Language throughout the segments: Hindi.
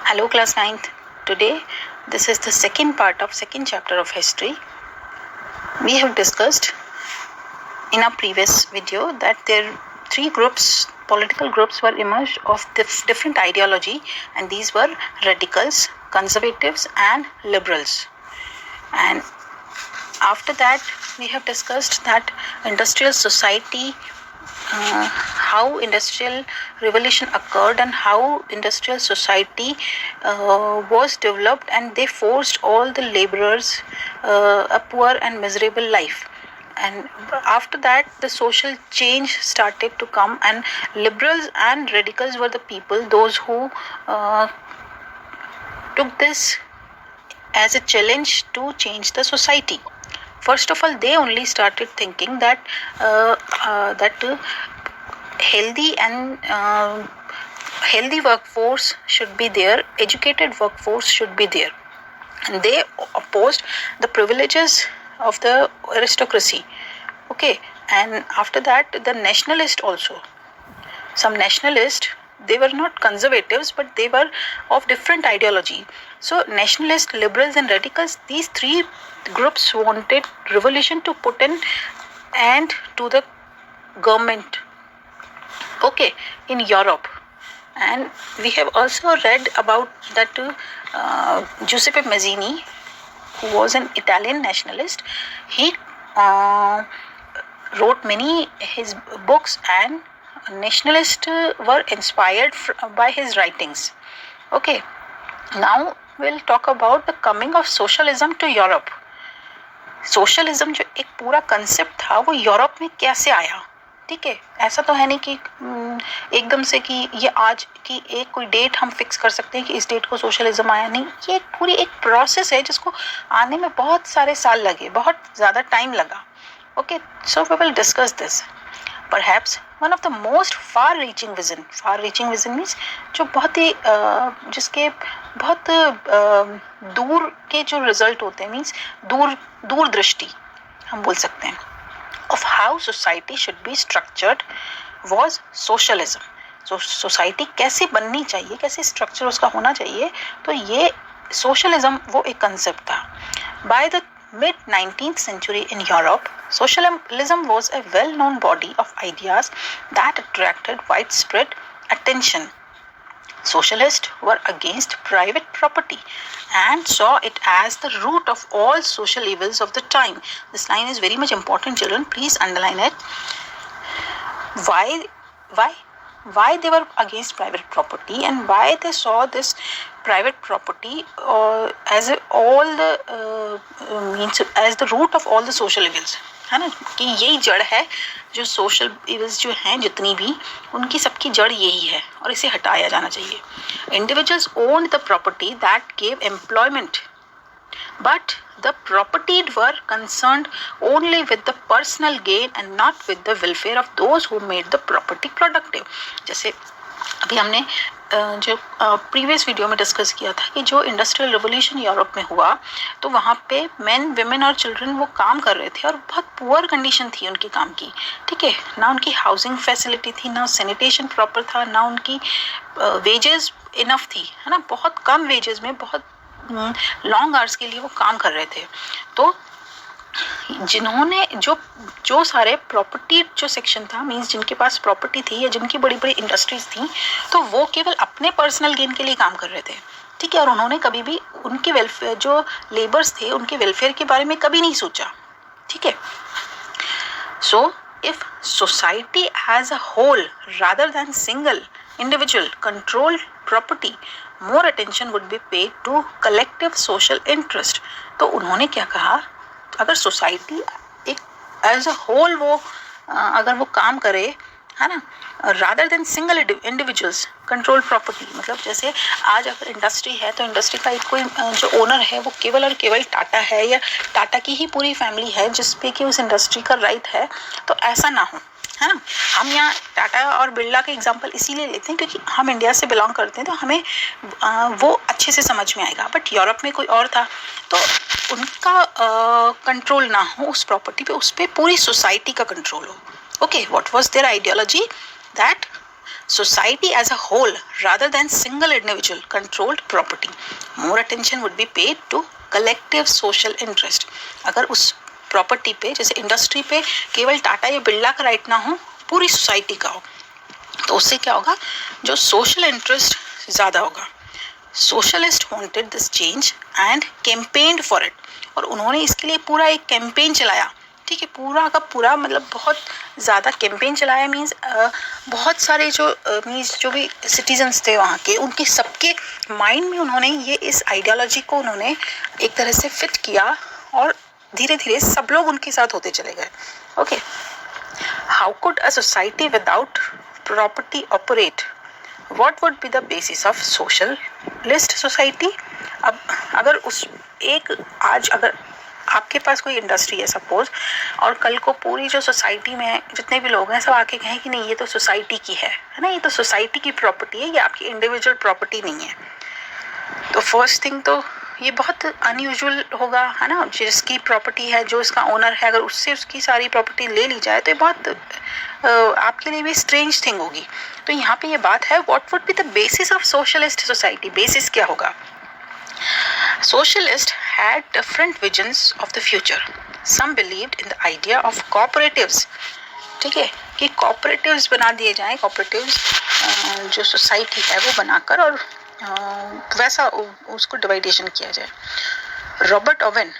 Hello class 9th. Today this is the second part of second chapter of history. We have discussed in our previous video that there three groups, political groups were emerged of different ideology, and these were radicals, conservatives and liberals. And after that we have discussed that industrial society, how industrial revolution occurred and how industrial society was developed, and they forced all the laborers a poor and miserable life. And after that the social change started to come, and liberals and radicals were the people, those who took this as a challenge to change the society. First of all, they only started thinking that healthy and healthy workforce should be there, educated workforce should be there, and they opposed the privileges of the aristocracy. Okay, and after that the nationalist also. Some nationalists, they were not conservatives, but they were of different ideology. So nationalists, liberals and radicals, these three groups wanted revolution to put an end to the government, okay, in Europe. And we have also read about that Giuseppe Mazzini, who was an Italian nationalist. He wrote many his books, and nationalists were inspired by his writings. Okay, now we'll talk about the coming of socialism to Europe. Socialism जो एक पूरा कंसेप्ट था वो यूरोप में कैसे आया, ठीक है। ऐसा तो है नहीं कि एकदम से कि ये आज की एक कोई डेट हम फिक्स कर सकते हैं कि इस डेट को सोशलिज्म आया, नहीं। ये पूरी एक प्रोसेस है जिसको आने में बहुत सारे साल लगे, बहुत ज़्यादा टाइम लगा। Okay, so we will discuss this. Perhaps one of the most far-reaching vision means जो बहुत ही जिसके बहुत दूर के जो रिजल्ट होते हैं, मीन्स दूरदृष्टि हम बोल सकते हैं, of how society should be structured was socialism. So society कैसे बननी चाहिए, कैसे स्ट्रक्चर उसका होना चाहिए, तो ये सोशलिज्म वो एक कंसेप्ट था। By the mid-19th century in Europe, socialism was a well-known body of ideas that attracted widespread attention. Socialists were against private property and saw it as the root of all social evils of the time. This line is very much important, children. Please underline it. Why they were against private property, and why they saw this private property as the root of all the social evils, है ना, कि यही जड़ है, जो सोशल इविल्स जो हैं जितनी भी, उनकी सबकी जड़ यही है और इसे हटाया जाना चाहिए। Individuals owned the property that gave employment, but the propertied were concerned only with the personal gain and not with the welfare of those who made the property productive. जैसे अभी हमने जो प्रीवियस वीडियो में डिस्कस किया था कि जो इंडस्ट्रियल रिवोल्यूशन यूरोप में हुआ, तो वहाँ पे मेन, विमेन और चिल्ड्रन वो काम कर रहे थे और बहुत पुअर कंडीशन थी उनके काम की, ठीक है। ना उनकी हाउसिंग फैसिलिटी थी, ना सैनिटेशन प्रॉपर था, ना उनकी वेजेस इनफ थी, है ना। बहुत कम वेजेस में बहुत लॉन्ग आवर्स के लिए वो काम कर रहे थे। तो जिन्होंने जो सारे प्रॉपर्टी जो सेक्शन था, मींस जिनके पास प्रॉपर्टी थी या जिनकी बड़ी बड़ी इंडस्ट्रीज थी, तो वो केवल अपने पर्सनल गेन के लिए काम कर रहे थे, ठीक है। और उन्होंने कभी भी उनके वेलफेयर, जो लेबर्स थे, उनके वेलफेयर के बारे में कभी नहीं सोचा, ठीक है। So if society as a whole rather than single individual controlled property, more attention would be paid to collective social interest. तो उन्होंने क्या कहा, अगर सोसाइटी एक एज अ होल वो अगर वो काम करे, है ना, rather than single individuals control property, मतलब जैसे आज अगर इंडस्ट्री है तो इंडस्ट्री का एक कोई जो ओनर है वो केवल और केवल टाटा है, या टाटा की ही पूरी फैमिली है जिसपे कि उस इंडस्ट्री का राइट है, तो ऐसा ना हो, है ना। हम यहाँ टाटा और बिरला के एग्जांपल इसीलिए लेते हैं क्योंकि हम इंडिया से बिलोंग करते हैं, तो हमें वो अच्छे से समझ में आएगा। बट यूरोप में कोई और था, तो उनका कंट्रोल ना हो उस प्रॉपर्टी पे, उस पर पूरी सोसाइटी का कंट्रोल हो। Okay, what was there ideology, that society as a whole rather than single individual controlled property. More attention would be paid to collective social interest. अगर उस प्रॉपर्टी पे, जैसे इंडस्ट्री पे केवल टाटा या बिरला का राइट ना हो, पूरी सोसाइटी का हो, तो उससे क्या होगा, जो सोशल इंटरेस्ट ज़्यादा होगा. Socialist wanted this change and campaigned for it. और उन्होंने इसके लिए पूरा एक कैंपेन चलाया. ठीक है, पूरा का पूरा मतलब बहुत ज़्यादा कैंपेन चलाया. मीन्स बहुत सारे जो भी सिटीजन्स थे वहाँ के, उनके सबके माइंड में उन्होंने ये इस आइडियोलॉजी को उन्होंने एक तरह से फिट किया और धीरे धीरे सब लोग उनके साथ होते चले गए. Okay, how could a society without property operate? What would be the basis of socialist society? अब अगर उस एक, आज अगर आपके पास कोई इंडस्ट्री है सपोज, और कल को पूरी जो सोसाइटी में जितने भी लोग हैं सब आके कहें कि नहीं ये तो सोसाइटी की है ना, ये तो सोसाइटी की प्रॉपर्टी है, ये आपकी इंडिविजुअल प्रॉपर्टी नहीं है, तो फर्स्ट थिंग तो ये बहुत अनयूजुअल होगा, है ना. जिसकी प्रॉपर्टी है, जो इसका ओनर है, अगर उससे उसकी सारी प्रॉपर्टी ले ली जाए तो ये बहुत आपके लिए भी स्ट्रेंज थिंग होगी. तो यहाँ पे ये बात है, what would be the basis of socialist society? Basis क्या होगा? Socialist had different visions of the future. Some believed in the idea of cooperatives. ठीक है, कि कोऑपरेटिव्स बना दिए जाएं, कोऑपरेटिव्स जो सोसाइटी है वो बनाकर, और वैसा उसको डिवाइडेशन किया जाए. Robert Owen,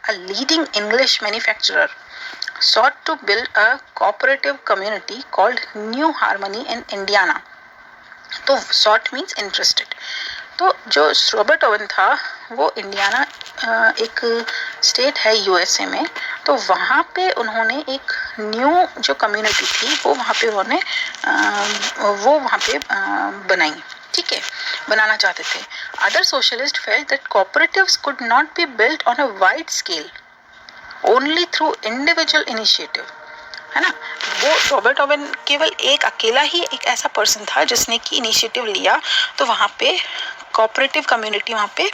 a leading English manufacturer, sought to build a cooperative community called New Harmony in Indiana. तो sought means interested. तो जो रॉबर्ट ओवन था वो इंडियाना एक स्टेट है यूएसए में, तो वहाँ पे उन्होंने एक न्यू जो कम्युनिटी थी वो वहाँ पे बनाई. ठीक है, बनाना चाहते थे. Other socialist felt that cooperatives could not be built on a wide scale, only through individual initiative, है ना. वो रॉबर्ट ओवन केवल एक अकेला ही एक ऐसा पर्सन था जिसने की इनिशिएटिव लिया, तो वहाँ पे कोऑपरेटिव कम्युनिटी वहाँ पे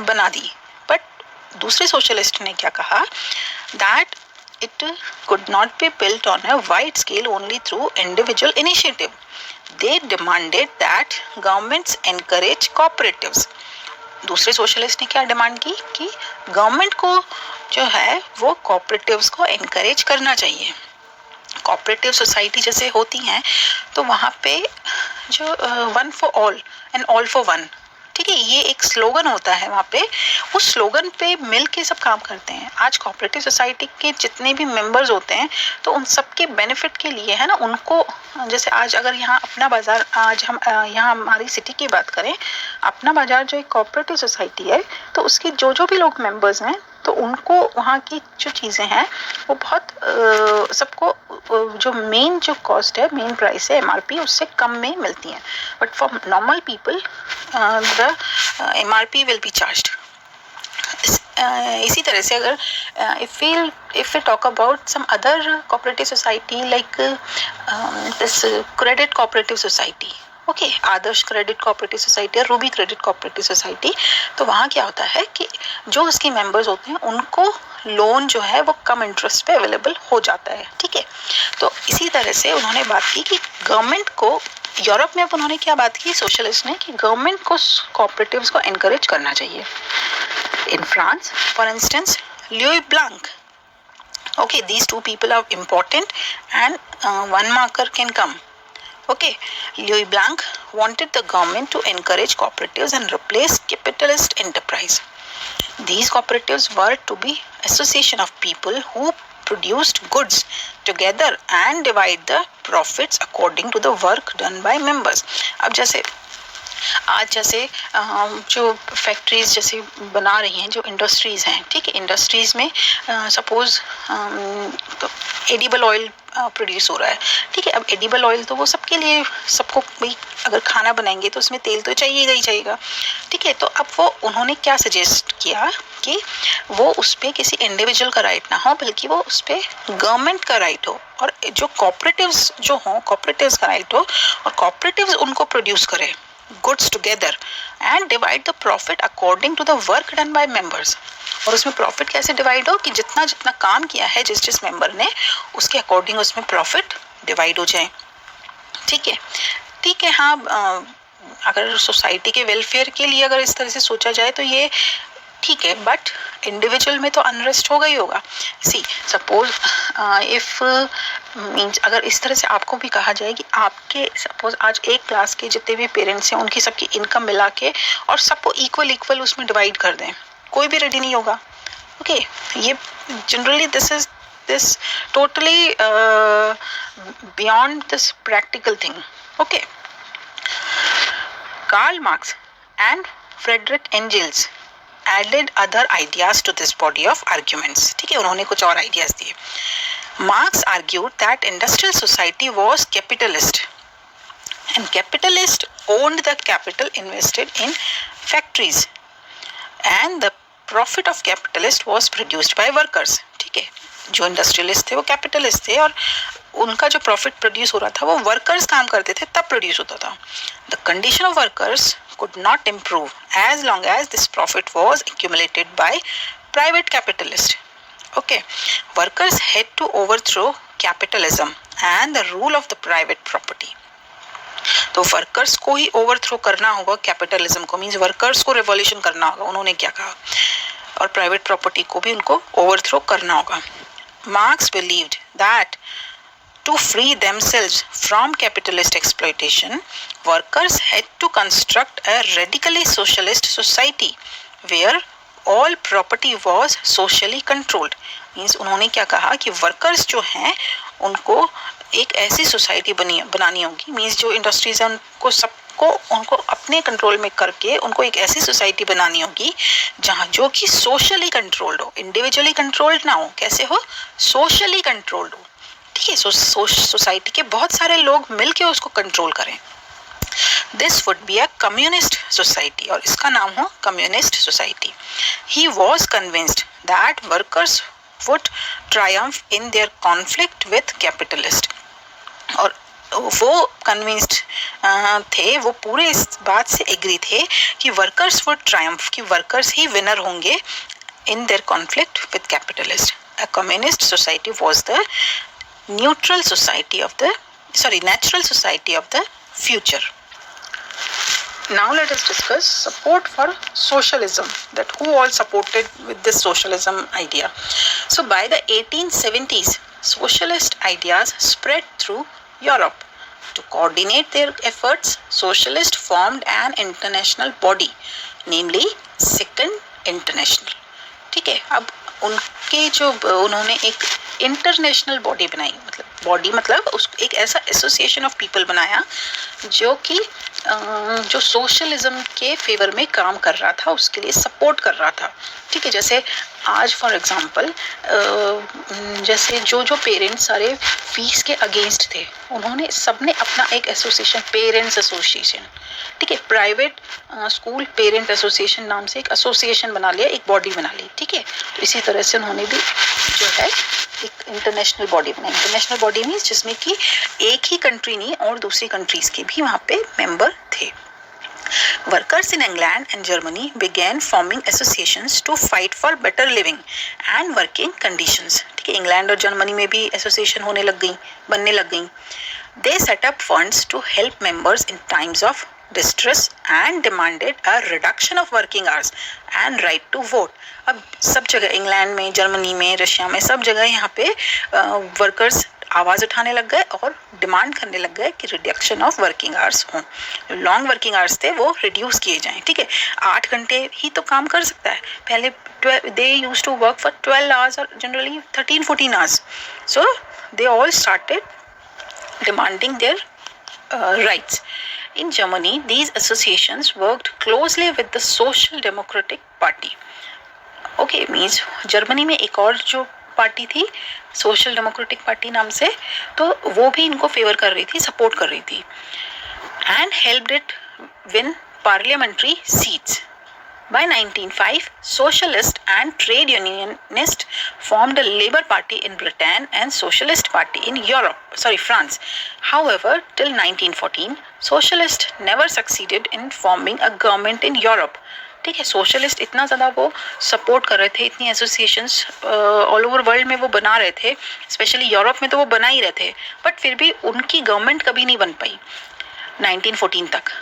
बना दी. बट दूसरे सोशलिस्ट ने क्या कहा, that it could not be built on a wide scale only through individual initiative. They demanded that governments encourage cooperatives. दूसरे सोशलिस्ट ने क्या डिमांड की कि गवर्नमेंट को जो है वो कॉपरेटिव्स को एनकरेज करना चाहिए. कोऑपरेटिव सोसाइटी जैसे होती हैं तो वहाँ पे जो one for all and all for one, ठीक है, ये एक स्लोगन होता है वहाँ पे. उस स्लोगन पे मिल के सब काम करते हैं. आज कोऑपरेटिव सोसाइटी के जितने भी मेंबर्स होते हैं तो उन सबके बेनिफिट के लिए, है ना, उनको जैसे आज अगर यहाँ अपना बाजार, आज हम यहाँ हमारी सिटी की बात करें, अपना बाजार जो एक कोऑपरेटिव सोसाइटी है, तो उसके जो भी लोग मेंबर्स हैं तो उनको वहाँ की जो चीज़ें हैं वो बहुत सबको जो मेन जो कॉस्ट है, मेन प्राइस है एमआरपी, उससे कम में मिलती हैं. But for normal people the MRP will be charged. इसी तरह से अगर if we talk about some other cooperative society like this credit cooperative society, okay, Adarsh credit cooperative society और रूबी क्रेडिट कोऑपरेटिव सोसाइटी, तो वहाँ क्या होता है कि जो उसके मेंबर्स होते हैं उनको लोन जो है वो कम इंटरेस्ट पे अवेलेबल हो जाता है. ठीक है, तो इसी तरह से उन्होंने बात की कि गवर्नमेंट को, यूरोप में अब उन्होंने क्या बात की सोशलिस्ट ने, कि गवर्नमेंट को कोऑपरेटिव्स को एनकरेज करना चाहिए. In France for instance Louis Blanc, okay, these two people are important and one marker can come. Okay, Louis Blanc wanted the government to encourage cooperatives and replace capitalist enterprise. These cooperatives were to be association of people who produced goods together and divide the profits according to the work done by members. अब जैसे आज जैसे जो फैक्ट्रीज जैसे बना रही हैं, जो इंडस्ट्रीज़ हैं, ठीक है, इंडस्ट्रीज़ में सपोज एडिबल ऑयल प्रोड्यूस हो रहा है. ठीक है, अब एडिबल ऑयल तो वो सबके लिए, सबको भाई अगर खाना बनाएंगे तो उसमें तेल तो चाहिएगा ही चाहिएगा. ठीक है, तो अब वो उन्होंने क्या सजेस्ट किया कि वो उस पर किसी इंडिविजुअल का राइट ना हो, बल्कि वो उस पर गवर्नमेंट का राइट हो, और जो कॉपरेटिव्स जो हों, कॉपरेटिव्स का राइट हो, और कॉपरेटिव्स उनको प्रोड्यूस करें goods together and divide the profit according to the work done by members. और उसमें प्रॉफिट कैसे डिवाइड हो कि जितना जितना काम किया है जिस मेंबर ने, उसके अकॉर्डिंग उसमें प्रॉफिट डिवाइड हो जाए. ठीक है, ठीक है, हाँ, अगर सोसाइटी के वेलफेयर के लिए अगर इस तरह से सोचा जाए तो ये ठीक है, बट इंडिविजुअल में तो अनरेस्ट होगा ही होगा। सी सपोज इफ मीन्स अगर इस तरह से आपको भी कहा जाए कि आपके सपोज आज एक क्लास के जितने भी पेरेंट्स हैं उनकी सबकी इनकम मिला के और सबको इक्वल उसमें डिवाइड कर दें, कोई भी रेडी नहीं होगा। ओके, ये generally this totally beyond this practical thing. Okay, Karl Marx and Frederick Engels added other ideas to this body of arguments। ठीक है, उन्होंने कुछ और आइडियाज दिए। Marx argued that industrial society was capitalist and capitalist owned the capital invested in factories and the profit of capitalist was produced by workers। ठीक है, जो इंडस्ट्रियलिस्ट थे वो कैपिटलिस्ट थे और उनका जो प्रॉफिट प्रोड्यूस हो रहा था वो वर्कर्स काम करते थे तब प्रोड्यूस होता था। The condition of workers could not improve as long as this profit was accumulated by private capitalists। Okay, workers had to overthrow capitalism and the rule of the private property। तो वर्कर्स को ही ओवरथ्रो करना होगा कैपिटलिज्म को, मींस वर्कर्स को रिवॉल्यूशन करना होगा। उन्होंने क्या कहा, और प्राइवेट प्रॉपर्टी को भी उनको ओवरथ्रो करना होगा। Marks believed that to free themselves from capitalist exploitation, workers had to construct a radically socialist society where all property was socially controlled। Means उन्होंने क्या कहा कि वर्कर्स जो हैं उनको एक ऐसी सोसाइटी बनानी होगी, मीन्स जो इंडस्ट्रीज हैं उनको सबको उनको अपने कंट्रोल में करके उनको एक ऐसी सोसाइटी बनानी होगी जहाँ जो कि सोशली कंट्रोल्ड हो, इंडिविजुअली कंट्रोल्ड ना हो। कैसे हो, सोशली कंट्रोल्ड हो। ठीक है, सोसाइटी के बहुत सारे लोग मिलके उसको कंट्रोल करें। This would be a communist society, और इसका नाम हो communist society. He was convinced that workers would Triumph in their conflict with capitalist, और वो कन्विंस्ड थे, वो पूरे इस बात से एग्री थे कि वर्कर्स वुड ट्रायम्फ, कि वर्कर्स ही विनर होंगे in their conflict with capitalist. A communist society was the natural society of the future। Now let us discuss support for socialism, that who all supported with this socialism idea। So by the 1870s, socialist ideas spread through Europe। To coordinate their efforts, socialists formed an international body, namely Second International। ठीक है, अब उनके जो उन्होंने एक इंटरनेशनल बॉडी बनाई, मतलब उसको एक ऐसा एसोसिएशन ऑफ पीपल बनाया जो कि जो सोशलिज्म के फेवर में काम कर रहा था, उसके लिए सपोर्ट कर रहा था। ठीक है, जैसे आज फॉर एग्जांपल जैसे जो पेरेंट्स सारे फीस के अगेंस्ट थे, उन्होंने सबने अपना एक एसोसिएशन, पेरेंट्स एसोसिएशन, ठीक है, प्राइवेट स्कूल पेरेंट एसोसिएशन नाम से एक एसोसिएशन बना लिया, एक बॉडी बना ली। ठीक है, तो इसी तरह से उन्होंने भी जो है एक इंटरनेशनल बॉडी बनाई। इंटरनेशनल बॉडी मीन्स जिसमें कि एक ही कंट्री नहीं और दूसरी कंट्रीज के भी वहाँ पे मेंबर थे। Workers in England and Germany began forming associations to fight for better living and working conditions। ठीक है, इंग्लैंड और जर्मनी में भी एसोसिएशन बनने लग गई। They set up funds to help members in times of distress and demanded a reduction of working hours and right to vote। अब सब जगह इंग्लैंड में, जर्मनी में, रशिया में, सब जगह यहाँ पे वर्कर्स आवाज़ उठाने लग गए और डिमांड करने लग गए कि रिडक्शन ऑफ वर्किंग आवर्स हों। लॉन्ग वर्किंग आवर्स थे वो रिड्यूस किए जाएं। ठीक है, 8 घंटे ही तो काम कर सकता है, पहले they used to work for 12 hours और generally 13-14 hours. So they all started demanding their rights। In Germany, these associations worked closely with the Social Democratic Party। Okay, means Germany में एक और जो पार्टी थी सोशल डेमोक्रेटिक पार्टी नाम से, तो वो भी इनको फेवर कर रही थी, सपोर्ट कर रही थी। And helped it win parliamentary seats. By 1905, socialist and trade unionist formed a Labour Party in Britain and Socialist Party in France। However, till 1914, socialists never succeeded in forming a government in Europe। ठीक है, सोशलिस्ट इतना ज़्यादा वो सपोर्ट कर रहे थे, इतनी एसोसिएशंस ऑल ओवर वर्ल्ड में वो बना रहे थे, स्पेशली यूरोप में तो वो बना ही रहे थे, बट फिर भी उनकी गवर्नमेंट कभी नहीं बन पाई 1914 तक.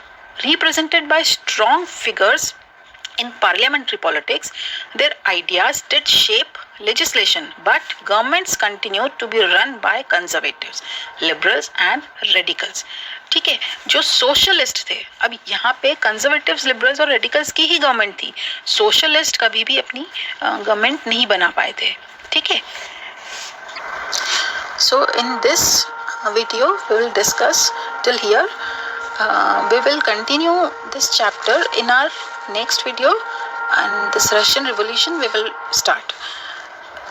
Represented by strong figures in parliamentary politics, their ideas did shape legislation, but governments continued to be run by conservatives, liberals and radicals. ठीक है, जो सोशलिस्ट थे, अब यहाँ पे कंजर्वेटिव्स, लिबरल्स और रेडिकल्स की ही गवर्नमेंट थी, सोशलिस्ट कभी भी अपनी गवर्नमेंट नहीं बना पाए थे. ठीक है, so in this video we will discuss till here. We will continue this chapter in our next video, and this Russian Revolution we will start.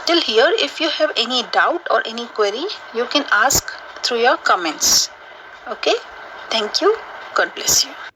Till here, if you have any doubt or any query, you can ask through your comments. Okay, thank you. God bless you.